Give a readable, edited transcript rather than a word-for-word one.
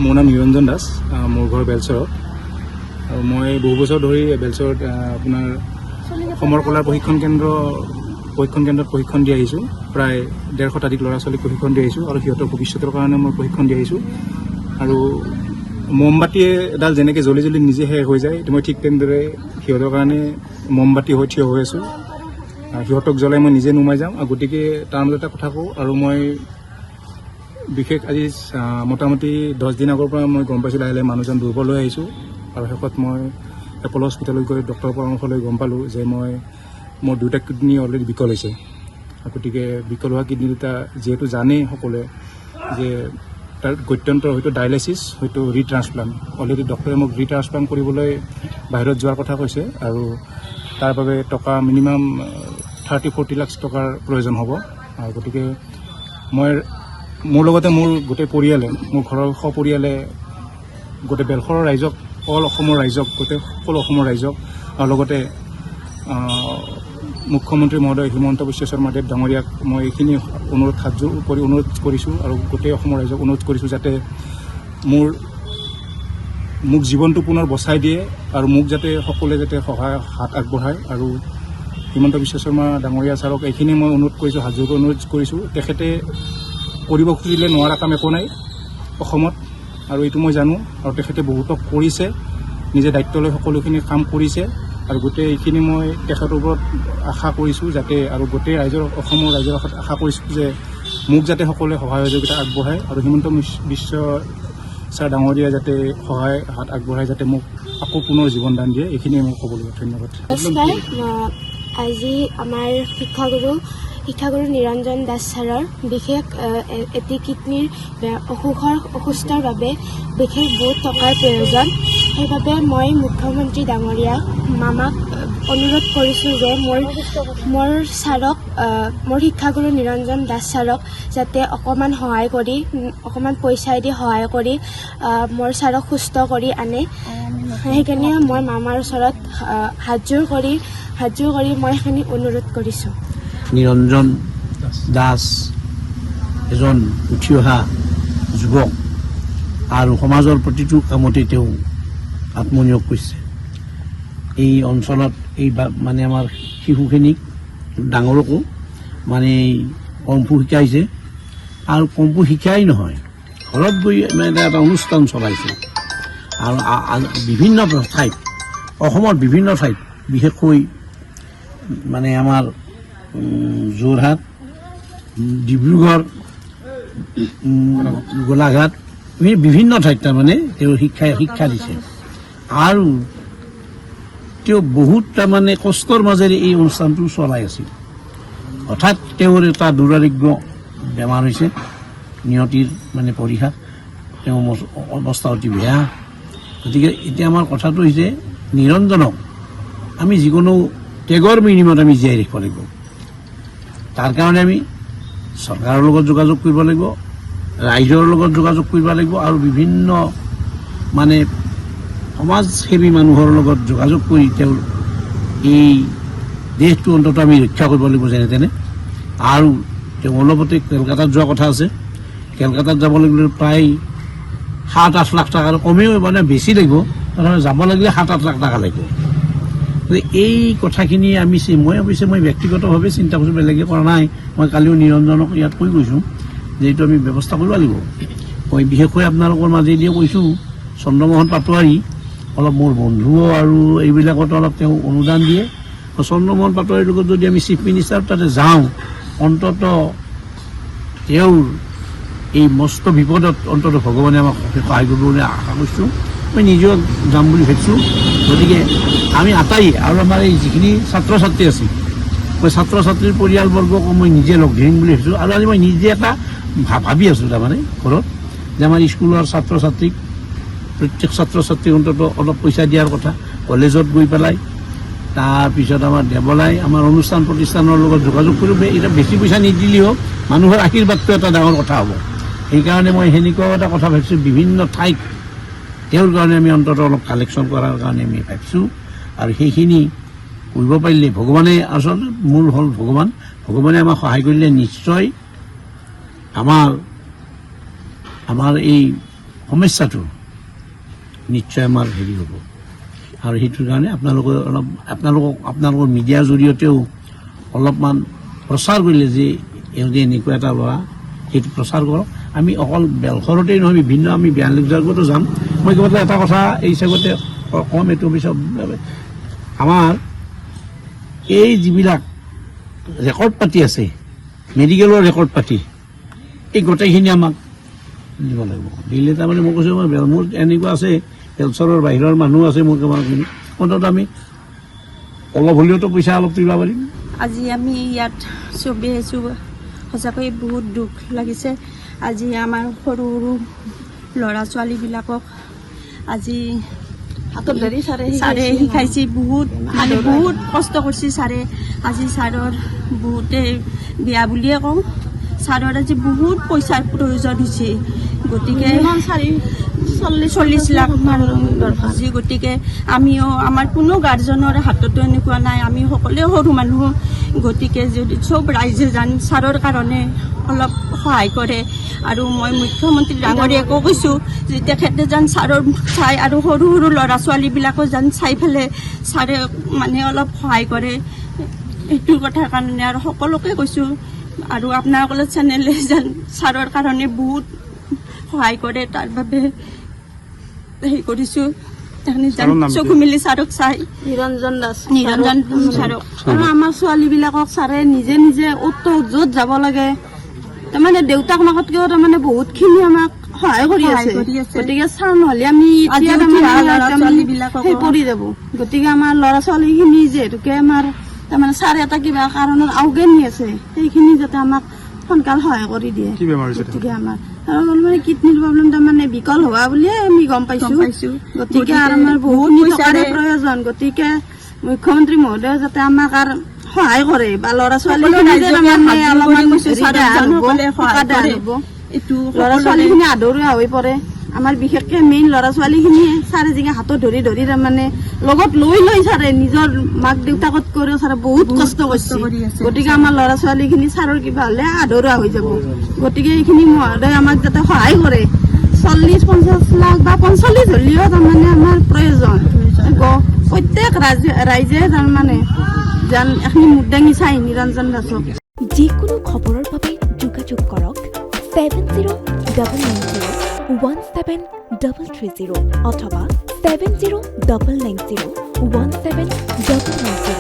মোৰ নাম নিৰঞ্জন দাস, মোৰ ঘৰ বেলচৰত আৰু মই বহু বছৰ ধৰি বেলচৰত আপোনাৰ সমৰ কলাৰ প্ৰশিক্ষণ কেন্দ্ৰত প্ৰশিক্ষণ দি আহিছোঁ। প্ৰায় 150 শতাধিক ল'ৰা ছোৱালীক প্ৰশিক্ষণ দি আহিছোঁ আৰু সিহঁতৰ ভৱিষ্যতৰ কাৰণে মই প্ৰশিক্ষণ দি আহিছোঁ। আৰু মমবাতিয়ে এডাল যেনেকৈ জ্বলি জ্বলি নিজে শেষ হৈ যায়, মই ঠিক তেনেদৰে সিহঁতৰ কাৰণে মমবাতি হৈ থিয় হৈ আছোঁ। সিহঁতক জ্বলাই মই নিজে নুমাই যাম। গতিকে তাৰ মাজত এটা কথা কওঁ, আৰু মই বিশেষ আজি মোটামুটি 10 দিন আগৰ পৰা মই গম পাইছোঁ লাহে লাহে মানুহজন দুৰ্বল হৈ আহিছোঁ। আৰু শেষত মই এপল' হস্পিটেলত গৈ ডক্টৰৰ পৰামৰ্শ লৈ গম পালোঁ যে মোৰ 2টা কিডনী অলৰেডি বিকল হৈছে। গতিকে বিকল হোৱা কিডনী দুটা যিহেতু জানেই সকলোৱে যে তাৰ গত্যন্তৰ হয়তো ডায়েলাইচিছ, হয়তো ৰিট্ৰান্সপ্লাণ্ট। অলৰেডি ডক্টৰে মোক ৰিট্ৰান্সপ্লাণ্ট কৰিবলৈ বাহিৰত যোৱাৰ কথা কৈছে আৰু তাৰ বাবে টকা মিনিমাম 30-40 লাখ টকাৰ প্ৰয়োজন হ'ব। আৰু গতিকে মোৰ লগতে মোৰ গোটেই পৰিয়ালে, মোৰ ঘৰৰ সপৰিয়ালে গোটেই বেলশৰৰ ৰাইজক, অল অসমৰ ৰাইজক, গোটেই সকলো অসমৰ ৰাইজক আৰু লগতে মুখ্যমন্ত্ৰী মহোদয় হিমন্ত বিশ্ব শৰ্মা দেৱ ডাঙৰীয়াক মই এইখিনি হাতযোৰ কৰি অনুৰোধ কৰিছোঁ আৰু গোটেই অসমৰ ৰাইজক অনুৰোধ কৰিছোঁ যাতে মোক জীৱনটো পুনৰ বচাই দিয়ে আৰু মোক যাতে সকলোৱে যাতে সহায় হাত আগবঢ়ায়। আৰু হিমন্ত বিশ্ব শৰ্মা ডাঙৰীয়া ছাৰক এইখিনি মই অনুৰোধ কৰিছোঁ, হাতযোৰ অনুৰোধ কৰিছোঁ। তেখেতে কৰিব খুজিলে নোৱাৰা কাম একো নাই অসমত, আৰু এইটো মই জানো। আৰু তেখেতে বহুতক কৰিছে, নিজে দায়িত্ব লৈ সকলোখিনি কাম কৰিছে। আৰু গোটেই এইখিনি মই তেখেতৰ ওপৰত আশা কৰিছোঁ যাতে, আৰু গোটেই অসমৰ ৰাইজৰ আশা কৰিছোঁ যে মোক যাতে সকলোৱে সহায় সহযোগিতা আগবঢ়ায় আৰু হিমন্ত বিশ্ব ছাৰ ডাঙৰীয়া যাতে সহায় হাত আগবঢ়াই যাতে মোক আকৌ পুনৰ জীৱন দান দিয়ে। এইখিনিয়ে মোক ক'বলৈ ধন্যবাদ। আজি আমাৰ শিক্ষাগুৰু নিৰঞ্জন দাস ছাৰৰ বিশেষ এটি কিডনীৰ অসুস্থৰ বাবে বিশেষ বহুত টকাৰ প্ৰয়োজন। সেইবাবে মই মুখ্যমন্ত্ৰী ডাঙৰীয়াক মামাক অনুৰোধ কৰিছোঁ যে মোৰ ছাৰক, মোৰ শিক্ষাগুৰু নিৰঞ্জন দাস ছাৰক যাতে অকণমান সহায় কৰি, অকণমান পইচাই দি সহায় কৰি মোৰ ছাৰক সুস্থ কৰি আনে। সেইকাৰণে মই মামাৰ ওচৰত হাতযোৰ কৰি মই সেইখিনি অনুৰোধ কৰিছোঁ। নিৰঞ্জন দাস এজন উঠি অহা যুৱক আৰু সমাজৰ প্ৰতিটো কামতে তেওঁ আত্মনিয়োগ কৰিছে। এই অঞ্চলত মানে আমাৰ শিশুখিনিক, ডাঙৰকো মানে কম্ফু শিকাইছে। আৰু কম্ফু শিকাই নহয়, ঘৰত গৈ মানে এটা অনুষ্ঠান চলাইছে। আৰু বিভিন্ন ঠাইত, অসমৰ বিভিন্ন ঠাইত, বিশেষকৈ মানে আমাৰ যোৰহাট, ডিব্ৰুগড়, গোলাঘাট, বিভিন্ন ঠাইত তাৰমানে তেওঁ শিক্ষা দিছে। আৰু তেওঁ বহুত তাৰমানে কষ্টৰ মাজেৰে এই অনুষ্ঠানটো চলাই আছিল। হঠাৎ তেওঁৰ এটা দুৰাৰোগ্য বেমাৰ হৈছে, নিয়তিৰ মানে পৰীক্ষা, তেওঁৰ অৱস্থা অতি বেয়া। গতিকে এতিয়া আমাৰ কথাটো হৈছে নিৰঞ্জনক আমি যিকোনো ত্যাগৰ বিনিময়ত আমি জীয়াই ৰাখিব লাগিব। তাৰ কাৰণে আমি চৰকাৰৰ লগত যোগাযোগ কৰিব লাগিব, ৰাইজৰ লগত যোগাযোগ কৰিব লাগিব, আৰু বিভিন্ন মানে সমাজসেৱী মানুহৰ লগত যোগাযোগ কৰি তেওঁৰ এই দেশটো অন্ততঃ আমি ৰক্ষা কৰিব লাগিব যেনে তেনে। আৰু তেওঁ অলপতে কলকাতাত যোৱা কথা আছে। কলকাতাত যাব লাগিলে প্ৰায় 7-8 লাখ টকাৰ, কমেও মানে বেছি লাগিব, যাব লাগিলে 7-8 লাখ টকা লাগিব। এই কথাখিনি মই অৱশ্যে ব্যক্তিগতভাৱে চিন্তা কৰিছোঁ, বেলেগে কৰা নাই। মই কালিও নিৰঞ্জনক ইয়াত কৈ গৈছোঁ যে এইটো আমি ব্যৱস্থা কৰিব লাগিব। মই বিশেষকৈ আপোনালোকৰ মাজেদিয়ে কৈছোঁ, চন্দ্ৰমোহন পাটোৱাৰী অলপ মোৰ বন্ধুও, আৰু এইবিলাকত অলপ তেওঁ অনুদান দিয়ে। চন্দ্ৰমোহন পাটোৱাৰীৰ লগত যদি আমি চিফ মিনিষ্টাৰ তাতে যাওঁ, অন্ততঃ তেওঁৰ এই মস্ত বিপদত অন্ততঃ ভগৱানে আমাক সহায় কৰিব বুলি আশা কৰিছোঁ। মই নিজেও যাম বুলি ভাবিছোঁ। গতিকে আমি আটাই, আৰু আমাৰ এই যিখিনি ছাত্ৰ ছাত্ৰী আছে, মই ছাত্ৰ ছাত্ৰীৰ পৰিয়ালবৰ্গক মই নিজে লগ ধৰিম বুলি ভাবিছোঁ। আৰু আজি মই নিজে এটা ভাবি আছোঁ তাৰমানে ঘৰত, যে আমাৰ স্কুলৰ ছাত্ৰ ছাত্ৰীক, প্ৰত্যেক ছাত্ৰ ছাত্ৰীক অন্ততঃ অলপ পইচা দিয়াৰ কথা, কলেজত গৈ পেলাই। তাৰপিছত আমাৰ দেৱলাই আমাৰ অনুষ্ঠান প্ৰতিষ্ঠানৰ লগত যোগাযোগ কৰিব। এতিয়া বেছি পইচা নিদিলেও মানুহৰ আশীৰ্বাদটো এটা ডাঙৰ কথা হ'ব। সেইকাৰণে মই সেনেকুৱাও এটা কথা ভাবিছোঁ, বিভিন্ন ঠাইত তেওঁৰ কাৰণে আমি অন্ততঃ অলপ কালেকশ্যন কৰাৰ কাৰণে আমি ভাবিছোঁ। আৰু সেইখিনি কৰিব পাৰিলে ভগৱানে, আচলতে মূল হ'ল ভগৱানে আমাক সহায় কৰিলে নিশ্চয় আমাৰ এই সমস্যাটো নিশ্চয় আমাৰ হেৰি হ'ব আৰু সেইটোৰ কাৰণে আপোনালোকে অলপ আপোনালোকৰ মিডিয়াৰ জৰিয়তেও অলপমান প্ৰচাৰ কৰিলে যে এওঁতে এনেকুৱা এটা ল'ৰা সেইটো প্ৰচাৰ কৰক আমি অকল বেলশৰতেই নহয় বিভিন্ন আমি বিয়াল্লিছ জাগতো যাম মই কেৱল এটা কথা এই হিচাপতে কম এইটো পিছত আমাৰ এই যিবিলাক ৰেকৰ্ড পাতি আছে মেডিকেলৰ ৰেকৰ্ড পাতি এই গোটেইখিনি আমাক দিব লাগিব দিলে তাৰমানে মই কৈছোঁ মোৰ এনেকুৱা আছে বেলচৰৰ বাহিৰৰ মানুহ আছে মোৰ কেইবাখিনি অন্তত আমি অলপ হ'লেওতো পইচা অলপ তুলিব পাৰিম আজি আমি ইয়াত চবেই আহিছোঁ সঁচাকৈ বহুত দুখ লাগিছে আজি আমাৰ সৰু সৰু ল'ৰা ছোৱালীবিলাকক আজি হাতত ধৰি ছাৰে শিকাইছে বহুত মানে বহুত কষ্ট কৰিছে ছাৰে আজি ছাৰৰ বহুতে বেয়া বুলিয়ে কওঁ ছাৰৰ আজি বহুত পইচাৰ প্ৰয়োজন হৈছে গতিকে 40 লাখ মান দৰকাৰ হৈছে গতিকে আমিও আমাৰ কোনো গাৰ্জেনৰ হাততো এনেকুৱা নাই আমি সকলোৱে সৰু মানুহ গতিকে যদি চব ৰাইজে জান ছাৰৰ কাৰণে অলপ সহায় কৰে আৰু মই মুখ্যমন্ত্ৰী ডাঙৰীয়াকো কৈছোঁ যে তেখেতে যেন ছাৰৰ চাই আৰু সৰু সৰু ল'ৰা ছোৱালীবিলাকো যেন চাই পেলাই ছাৰে মানে অলপ সহায় কৰে এইটো কথাৰ কাৰণে আৰু সকলোকে কৈছোঁ আৰু আপোনালোকৰ চেনেলে যেন ছাৰৰ কাৰণে বহুত সহায় কৰে তাৰ বাবে হেৰি কৰিছোঁ চকু মিলি ছাৰক চাই নিৰঞ্জন ছাৰক আৰু আমাৰ ছোৱালীবিলাকক ছাৰে নিজে নিজে য'ত যাব লাগে তাৰমানে দেউতাক মাকতকেও তাৰমানে বহুতখিনি আমাক সহায় কৰি আছে গতিকে ছাৰ নহ'লে আমি এতিয়া তাৰমানে পৰি যাব গতিকে আমাৰ ল'ৰা ছোৱালীখিনি যিহেতুকে আমাৰ তাৰমানে ছাৰে এটা কিবা কাৰণত আওগে নি আছে সেইখিনি যাতে আমাক সোনকাল সহায় কৰি দিয়ে গতিকে আমাৰ আৰু মানে কিডনীৰ প্ৰব্লেম তাৰমানে বিকল হোৱা বুলিয়ে আমি গম পাইছোঁ গতিকে আৰু আমাৰ বহুত টকাৰে প্ৰয়োজন গতিকে মুখ্যমন্ত্ৰী মহোদয়ে যাতে আমাক আৰু সহায় কৰে বা ল'ৰা ছোৱালীখিনি ল'ৰা ছোৱালীখিনি আধৰুৱা হৈ পৰে আমাৰ বিশেষকৈ মেইন ল'ৰা ছোৱালীখিনিয়ে ছাৰে যিকে হাতত ধৰি ধৰি তাৰমানে লগত লৈ ছাৰে নিজৰ মাক দেউতাকতকৈও ছাৰে বহুত কষ্ট কৰিছে গতিকে আমাৰ ল'ৰা ছোৱালীখিনি ছাৰৰ কিবা হ'লে আধৰুৱা হৈ যাব গতিকে এইখিনি মহোদয় আমাক যাতে সহায় কৰে 40-50 লাখ বা 45 হ'লেও তাৰমানে আমাৰ প্ৰয়োজন প্ৰত্যেক ৰাইজে তাৰমানে যেন এখিনি মুখ দাঙি চাই নিৰঞ্জন দাসক যিকোনো খবৰৰ বাবে যোগাযোগ কৰক 7099017330 অথবা 7099017990